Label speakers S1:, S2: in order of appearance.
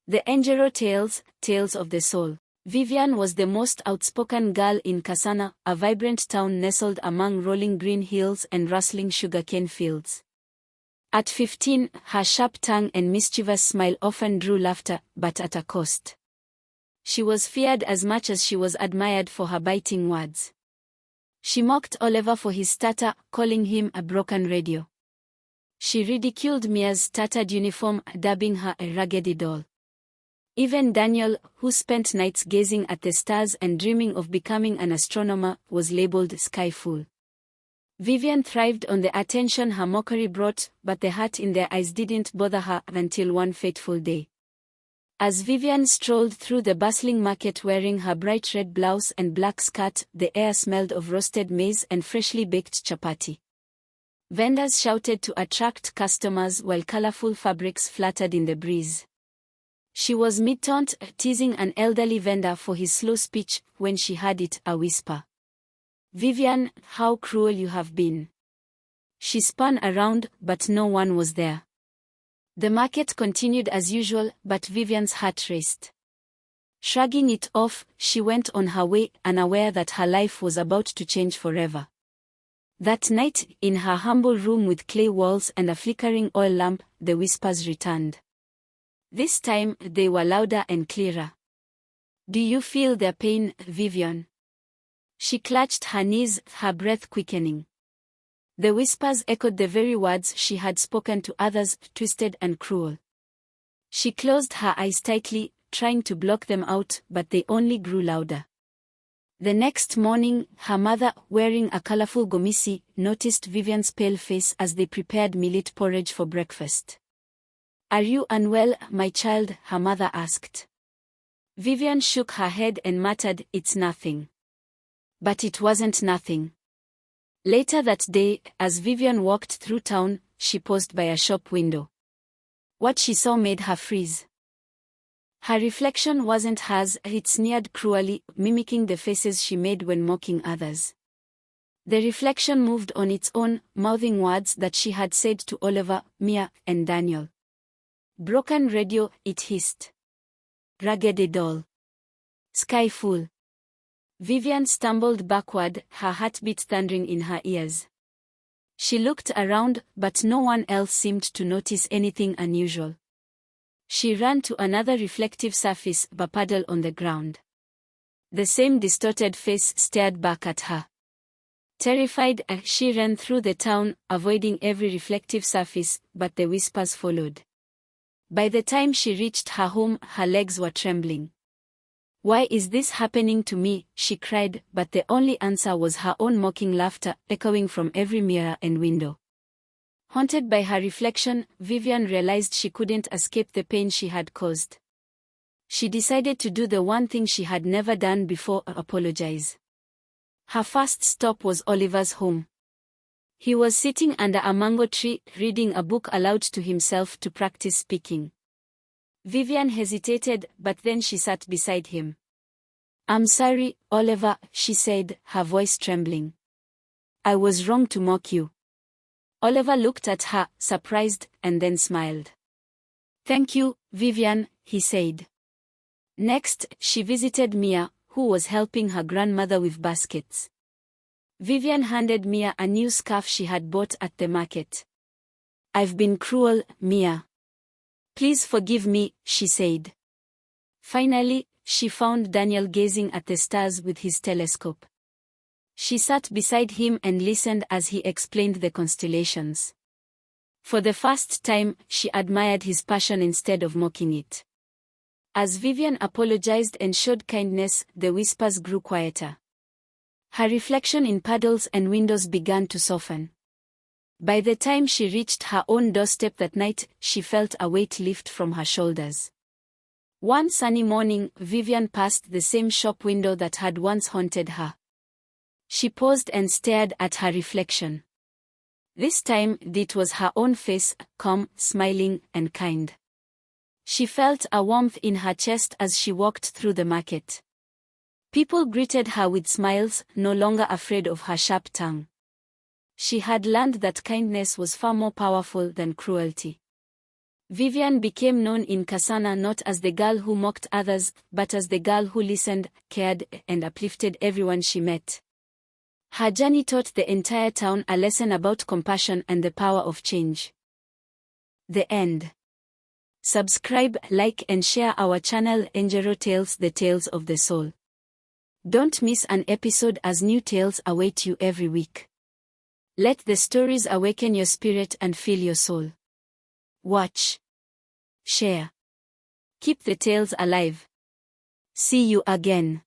S1: The Engero Tales of the Soul. Vivian was the most outspoken girl in Kasana, a vibrant town nestled among rolling green hills and rustling sugarcane fields. At 15, her sharp tongue and mischievous smile often drew laughter, but at a cost. She was feared as much as she was admired for her biting words. She mocked Oliver for his stutter, calling him a broken radio. She ridiculed Mia's tattered uniform, dubbing her a raggedy doll. Even Daniel, who spent nights gazing at the stars and dreaming of becoming an astronomer, was labeled skyful. Vivian thrived on the attention her mockery brought, but the hurt in their eyes didn't bother her until one fateful day. As Vivian strolled through the bustling market wearing her bright red blouse and black skirt, the air smelled of roasted maize and freshly baked chapati. Vendors shouted to attract customers while colorful fabrics fluttered in the breeze. She was mid-taunt, teasing an elderly vendor for his slow speech. When she heard it, a whisper. "Vivian, how cruel you have been." She spun around, but no one was there. The market continued as usual, but Vivian's heart raced. Shrugging it off, she went on her way, unaware that her life was about to change forever. That night, in her humble room with clay walls and a flickering oil lamp, the whispers returned. This time, they were louder and clearer. "Do you feel their pain, Vivian?" She clutched her knees, her breath quickening. The whispers echoed the very words she had spoken to others, twisted and cruel. She closed her eyes tightly, trying to block them out, but they only grew louder. The next morning, her mother, wearing a colorful gomisi, noticed Vivian's pale face as they prepared millet porridge for breakfast. "Are you unwell, my child?" her mother asked. Vivian shook her head and muttered, "It's nothing." But it wasn't nothing. Later that day, as Vivian walked through town, she paused by a shop window. What she saw made her freeze. Her reflection wasn't hers, it sneered cruelly, mimicking the faces she made when mocking others. The reflection moved on its own, mouthing words that she had said to Oliver, Mia, and Daniel. "Broken radio," it hissed. "Raggedy doll. Skyful." Vivian stumbled backward, her heartbeat thundering in her ears. She looked around, but no one else seemed to notice anything unusual. She ran to another reflective surface, a puddle on the ground. The same distorted face stared back at her. Terrified, she ran through the town, avoiding every reflective surface, but the whispers followed. By the time she reached her home, her legs were trembling. "Why is this happening to me?" she cried, but the only answer was her own mocking laughter, echoing from every mirror and window. Haunted by her reflection, Vivian realized she couldn't escape the pain she had caused. She decided to do the one thing she had never done before, apologize. Her first stop was Oliver's home. He was sitting under a mango tree, reading a book aloud to himself to practice speaking. Vivian hesitated, but then she sat beside him. "I'm sorry, Oliver," she said, her voice trembling. "I was wrong to mock you." Oliver looked at her, surprised, and then smiled. "Thank you, Vivian," he said. Next, she visited Mia, who was helping her grandmother with baskets. Vivian handed Mia a new scarf she had bought at the market. "I've been cruel, Mia. Please forgive me," she said. Finally, she found Daniel gazing at the stars with his telescope. She sat beside him and listened as he explained the constellations. For the first time, she admired his passion instead of mocking it. As Vivian apologized and showed kindness, the whispers grew quieter. Her reflection in puddles and windows began to soften. By the time she reached her own doorstep that night, she felt a weight lift from her shoulders. One sunny morning, Vivian passed the same shop window that had once haunted her. She paused and stared at her reflection. This time, it was her own face, calm, smiling, and kind. She felt a warmth in her chest as she walked through the market. People greeted her with smiles, no longer afraid of her sharp tongue. She had learned that kindness was far more powerful than cruelty. Vivian became known in Kasana not as the girl who mocked others, but as the girl who listened, cared, and uplifted everyone she met. Her journey taught the entire town a lesson about compassion and the power of change. The end. Subscribe, like and share our channel Engero Tales, the Tales of the Soul. Don't miss an episode as new tales await you every week. Let the stories awaken your spirit and fill your soul. Watch. Share. Keep the tales alive. See you again.